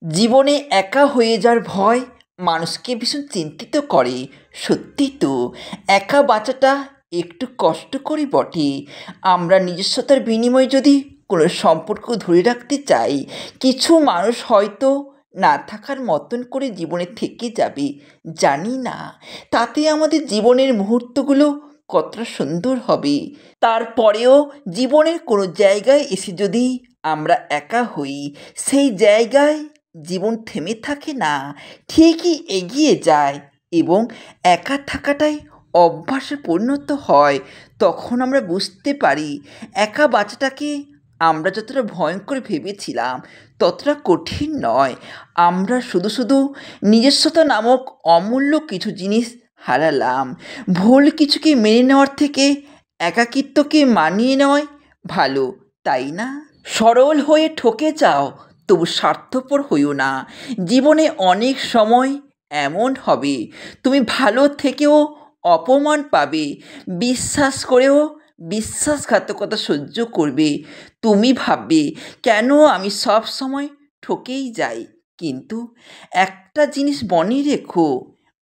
জীবনে একা হয়ে যাওয়ার ভয় মানুষকে ভীষণ চিন্তিত করে। সত্যি তো, একা বাঁচাটা একটু কষ্টকরই বটে। আমরা নিজস্বতার বিনিময়ে যদি কোনো সম্পর্ক ধরে রাখতে চাই, কিছু মানুষ হয়তো না থাকার মতন করে জীবনে থেকে যাবে। জানি না তাতে আমাদের জীবনের মুহূর্তগুলো কতটা সুন্দর হবে। তারপরেও জীবনের কোনো জায়গায় এসে যদি আমরা একা হই, সেই জায়গায় জীবন থেমে থাকে না, ঠিকই এগিয়ে যায় এবং একা থাকাটাই অভ্যাসে পরিণত হয়। তখন আমরা বুঝতে পারি একা বাঁচাটাকে আমরা যতটা ভয়ঙ্কর ভেবেছিলাম ততটা কঠিন নয়। আমরা শুধু শুধু নিজস্বতা নামক অমূল্য কিছু জিনিস হারালাম। ভুল কিছুকে মেনে নেওয়ার থেকে একাকিত্বকে মানিয়ে নেওয়াই ভালো, তাই না? সরল হয়ে ঠকে যাও, তবু স্বার্থপর হইও না। জীবনে অনেক সময় এমন হবে তুমি ভালো থেকেও অপমান পাবে, বিশ্বাস করেও বিশ্বাসঘাতকতা সহ্য করবে। তুমি ভাববে কেন আমি সব সময় ঠকেই যাই। কিন্তু একটা জিনিস মনে রেখো,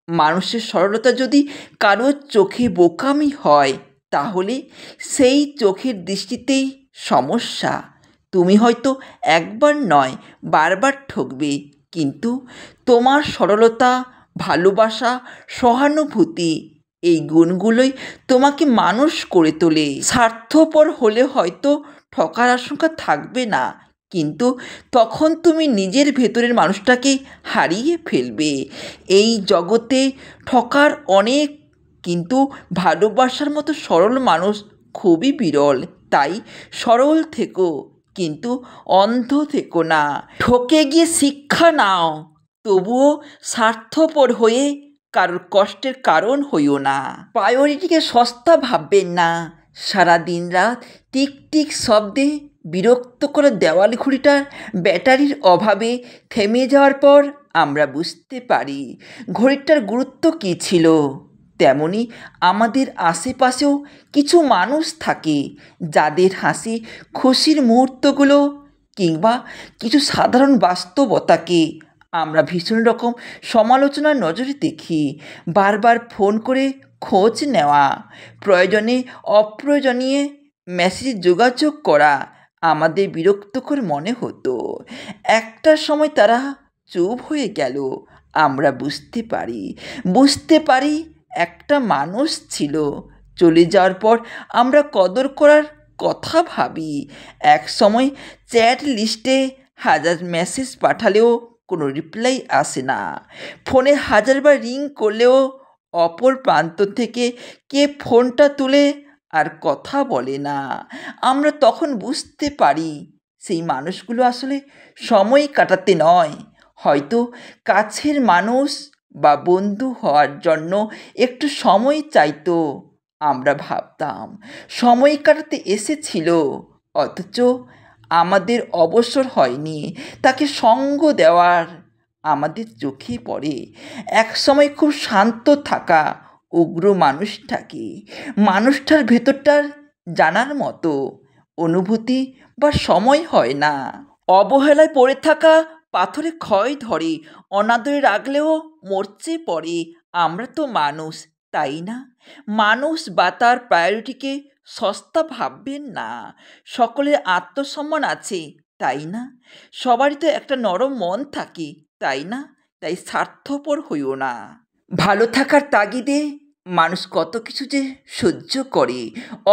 মানুষের সরলতা যদি কারোর চোখে বোকামি হয়, তাহলে সেই চোখের দৃষ্টিতেই সমস্যা। তুমি হয়তো একবার নয় বারবার ঠকবে, কিন্তু তোমার সরলতা, ভালোবাসা, সহানুভূতি, এই গুণগুলোই তোমাকে মানুষ করে তোলে। স্বার্থপর হলে হয়তো ঠকার আশঙ্কা থাকবে না, কিন্তু তখন তুমি নিজের ভেতরের মানুষটাকে হারিয়ে ফেলবে। এই জগতে ঠকার অনেক, কিন্তু ভালোবাসার মতো সরল মানুষ খুবই বিরল। তাই সরল থেকো, কিন্তু অন্ধ থেকো না। ঠকে গিয়ে শিক্ষা নাও, তবুও স্বার্থপর হয়ে কারোর কষ্টের কারণ হইও না। প্রায়োরিটিকে সস্তা ভাববেন না। সারা দিন রাত টিক টিক শব্দে বিরক্ত করে দেওয়াল ঘড়িটার ব্যাটারির অভাবে থেমে যাওয়ার পর আমরা বুঝতে পারি ঘড়িটার গুরুত্ব কী ছিল। তেমনি আমাদের আশেপাশেও কিছু মানুষ থাকে যাদের হাসি খুশির মুহূর্তগুলো কিংবা কিছু সাধারণ বাস্তবতাকে আমরা ভীষণ রকম সমালোচনার নজরে দেখি। বারবার ফোন করে খোঁজ নেওয়া, প্রয়োজনে অপ্রয়োজনীয় মেসেজে যোগাযোগ করা আমাদের বিরক্তকর মনে হতো। একটা সময় তারা চুপ হয়ে গেল, আমরা বুঝতে পারি একটা মানুষ ছিল। চলে যাওয়ার পর আমরা কদর করার কথা ভাবি। এক সময় চ্যাট লিস্টে 1000 মেসেজ পাঠালেও কোনো রিপ্লাই আসে না। ফোনে 1000বার রিং করলেও অপর প্রান্ত থেকে কে ফোনটা তুলে আর কথা বলে না। আমরা তখন বুঝতে পারি সেই মানুষগুলো আসলে সময় কাটাতে নয়, হয়তো কাছের মানুষ বা বন্ধু হওয়ার জন্য একটু সময় চাইতো। আমরা ভাবতাম সময় কাটাতে এসেছিল, অথচ আমাদের অবসর হয়নি তাকে সঙ্গ দেওয়ার। আমাদের চোখে পড়ে একসময় খুব শান্ত থাকা উগ্র মানুষটার ভেতরটার জানার মতো অনুভূতি বা সময় হয় না। অবহেলায় পড়ে থাকা পাথরে ক্ষয় ধরে, অনাদরে রাখলেও মরচে পড়ে। আমরা তো মানুষ, তাই না? মানুষ বা তার প্রায়োরিটিকে সস্তা ভাববেন না। সকলের আত্মসম্মান আছে, তাই না? সবারই তো একটা নরম মন থাকে, তাই না? তাই স্বার্থপর হইও না। ভালো থাকার তাগিদে মানুষ কত কিছু যে সহ্য করে।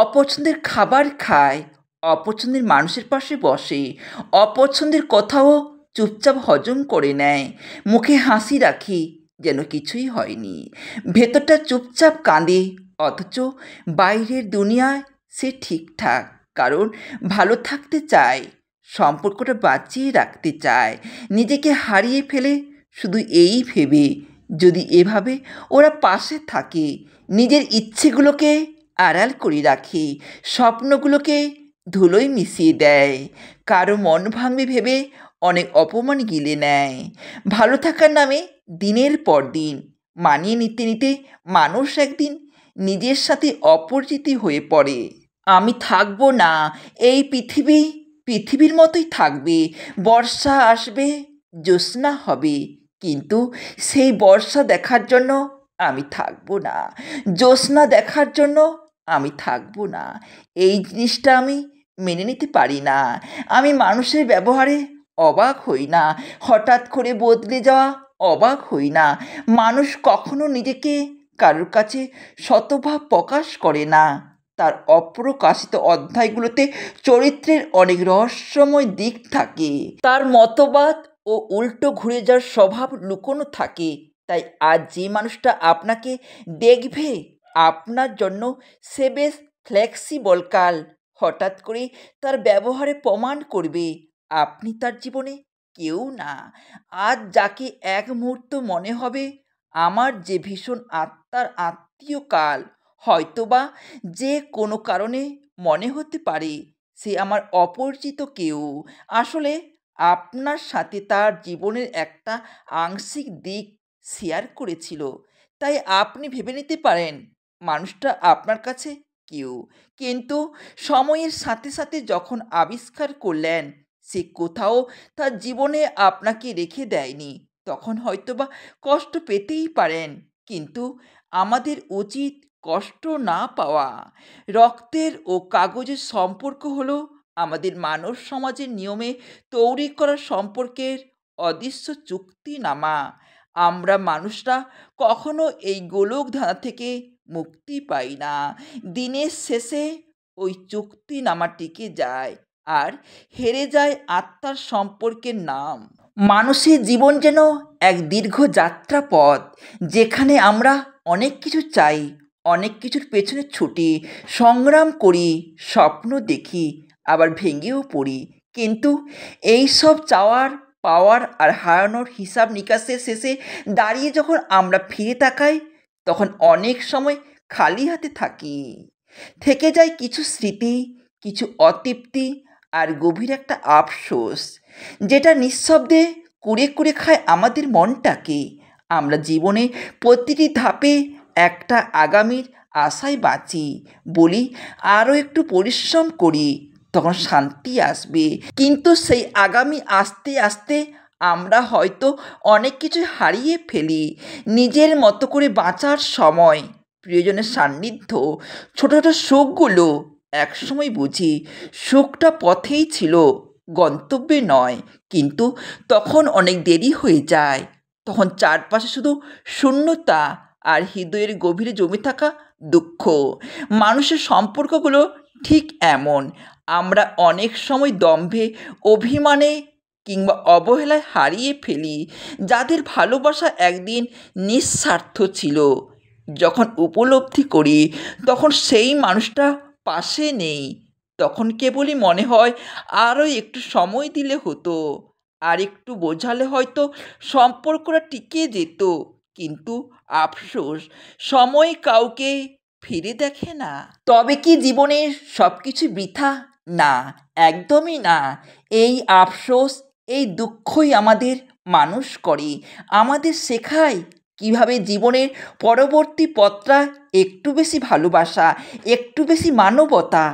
অপছন্দের খাবার খায়, অপছন্দের মানুষের পাশে বসে, অপছন্দের কথাও চুপচাপ হজম করে নেয়। মুখে হাসি রাখে যেন কিছুই হয়নি, ভেতরটা চুপচাপ কাঁদে, অথচ বাইরের দুনিয়ায় সে ঠিকঠাক। কারণ ভালো থাকতে চায়, সম্পর্কটা বাঁচিয়ে রাখতে চায়। নিজেকে হারিয়ে ফেলে শুধু এই ভেবে যদি এভাবে ওরা পাশে থাকে, নিজের ইচ্ছেগুলোকে আড়াল করে রাখে, স্বপ্নগুলোকে ধুলোয় মিশিয়ে দেয়, কারো মন ভাঙবে ভেবে অনেক অপমান গিলে নেয়। ভালো থাকার নামে দিনের পর দিন মানিয়ে নিতে নিতে মানুষ একদিন নিজের সাথে অপরিচিতি হয়ে পড়ে। আমি থাকবো না, এই পৃথিবীর মতোই থাকবে। বর্ষা আসবে, জ্যোৎস্না হবে, কিন্তু সেই বর্ষা দেখার জন্য আমি থাকবো না, জ্যোৎস্না দেখার জন্য আমি থাকবো না। এই জিনিসটা আমি মেনে নিতে পারি না। আমি মানুষের ব্যবহারে অবাক হই না, হঠাৎ করে বদলে যাওয়া অবাক হই না। মানুষ কখনো নিজেকে কারোর কাছে শতভাব প্রকাশ করে না। তার অপ্রকাশিত অধ্যায়গুলোতে চরিত্রের অনেক রহস্যময় দিক থাকে, তার মতবাদ ও উল্টো ঘুরে যাওয়ার স্বভাব লুকোনো থাকে। তাই আজ যে মানুষটা আপনাকে দেখবে, আপনার জন্য সে বেশ ফ্লেক্সিবল, কাল হঠাৎ করে তার ব্যবহারে প্রমাণ করবে আপনি তার জীবনে কেউ না। আজ যাকে এক মুহূর্ত মনে হবে আমার যে ভীষণ আত্মার আত্মীয়, কাল হয়তোবা যে কোনো কারণে মনে হতে পারে সে আমার অপরিচিত কেউ। আসলে আপনার সাথে তার জীবনের একটা আংশিক দিক শেয়ার করেছিল। তাই আপনি ভেবে নিতে পারেন মানুষটা আপনার কাছে কেউ, কিন্তু সময়ের সাথে সাথে যখন আবিষ্কার করলেন সে কোথাও তার জীবনে আপনাকে রেখে দেয়নি, তখন হয়তোবা কষ্ট পেতেই পারেন। কিন্তু আমাদের উচিত কষ্ট না পাওয়া। রক্তের ও কাগজের সম্পর্ক হলো আমাদের মানব সমাজের নিয়মে তৈরি করা সম্পর্কের অদৃশ্য চুক্তিনামা। আমরা মানুষরা কখনো এই গোলকধাঁধা থেকে মুক্তি পাই না। দিনের শেষে ওই চুক্তিনামা টিকে যায়, আর হেরে যায় আত্মার সম্পর্কের নাম। মানুষের জীবন যেন এক দীর্ঘ যাত্রাপথ, যেখানে আমরা অনেক কিছু চাই, অনেক কিছুর পেছনে ছুটি, সংগ্রাম করি, স্বপ্ন দেখি, আবার ভেঙেও পড়ি। কিন্তু এই সব চাওয়ার, পাওয়ার আর হারানোর হিসাব নিকাশের শেষে দাঁড়িয়ে যখন আমরা ফিরে তাকাই, তখন অনেক সময় খালি হাতে থাকি। থেকে যায় কিছু স্মৃতি, কিছু অতৃপ্তি, আর গভীর একটা আফসোস, যেটা নিঃশব্দে কুড়ে কুড়ে খায় আমাদের মনটাকে। আমরা জীবনে প্রতিটি ধাপে একটা আগামীর আশায় বাঁচি, বলি আরও একটু পরিশ্রম করি, তখন শান্তি আসবে। কিন্তু সেই আগামী আসতে আসতে আমরা হয়তো অনেক কিছু হারিয়ে ফেলি। নিজের মতো করে বাঁচার সময়, প্রিয়জনের সান্নিধ্য, ছোটো ছোটো সুখগুলো একসময় বুঝি সুখটা পথেই ছিল, গন্তব্যে নয়। কিন্তু তখন অনেক দেরি হয়ে যায়, তখন চারপাশে শুধু শূন্যতা আর হৃদয়ের গভীরে জমে থাকা দুঃখ। মানুষের সম্পর্কগুলো ঠিক এমন, আমরা অনেক সময় দম্ভে, অভিমানে কিংবা অবহেলায় হারিয়ে ফেলি যাদের ভালোবাসা একদিন নিঃস্বার্থ ছিল। যখন উপলব্ধি করি তখন সেই মানুষটা পাশে নেই, তখন কেবলই মনে হয় আরও একটু সময় দিলে হতো, আর একটু বোঝালে হয়তো সম্পর্কটা টিকে যেত। কিন্তু আফসোস, সময় কাউকে ফিরে দেখে না। তবে কি জীবনের সব কিছু বৃথা? না, একদমই না। এই আফসোস, এই দুঃখই আমাদের মানুষ করে, আমাদের শেখায় কীভাবে জীবনের পরবর্তী পথটা একটু বেশি ভালোবাসা, একটু বেশি মানবতা,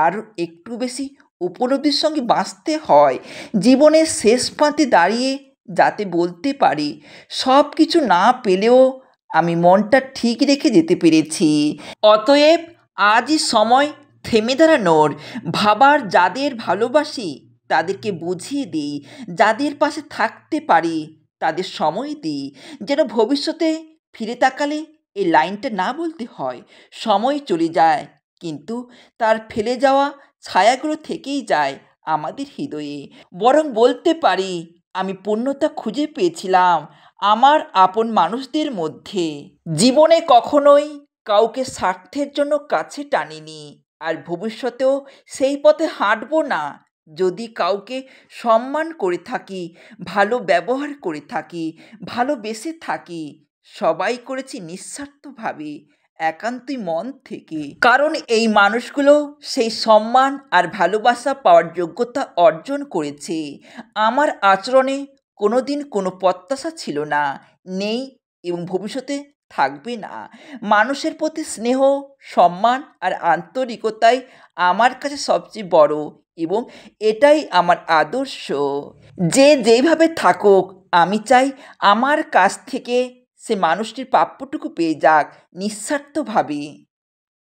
আর একটু বেশি উপলব্ধির সঙ্গে বাঁচতে হয়। জীবনের শেষ প্রান্তে দাঁড়িয়ে যাতে বলতে পারি সব কিছু না পেলেও আমি মনটা ঠিক রেখে যেতে পেরেছি। অতএব আজই সময় থেমে দাঁড়ানোর, ভাবার, যাদের ভালোবাসি তাদেরকে বুঝিয়ে দিই, যাদের পাশে থাকতে পারি তাদের সময় দিই, যেন ভবিষ্যতে ফিরে তাকালে এই লাইনটা না বলতে হয় সময় চলে যায়, কিন্তু তার ফেলে যাওয়া ছায়াগুলো থেকেই যায় আমাদের হৃদয়ে। বরং বলতে পারি আমি পূর্ণতা খুঁজে পেয়েছিলাম আমার আপন মানুষদের মধ্যে। জীবনে কখনোই কাউকে স্বার্থের জন্য কাছে টানিনি, আর ভবিষ্যতেও সেই পথে হাঁটবো না। যদি কাউকে সম্মান করে থাকি, ভালো ব্যবহার করে থাকি, ভালোবেসে থাকি, সবাই করেছি নিঃস্বার্থভাবে, একান্তই মন থেকে। কারণ এই মানুষগুলো সেই সম্মান আর ভালোবাসা পাওয়ার যোগ্যতা অর্জন করেছে। আমার আচরণে কোনো দিন কোনো প্রত্যাশা ছিল না, নেই, এবং ভবিষ্যতে থাকবে না। মানুষের প্রতি স্নেহ, সম্মান আর আন্তরিকতাই আমার কাছে সবচেয়ে বড় এবং এটাই আমার আদর্শ। যে যেইভাবে থাকুক, আমি চাই আমার কাছ থেকে সে মানুষটির প্রাপ্যটুকু পেয়ে যাক নিঃস্বার্থভাবে।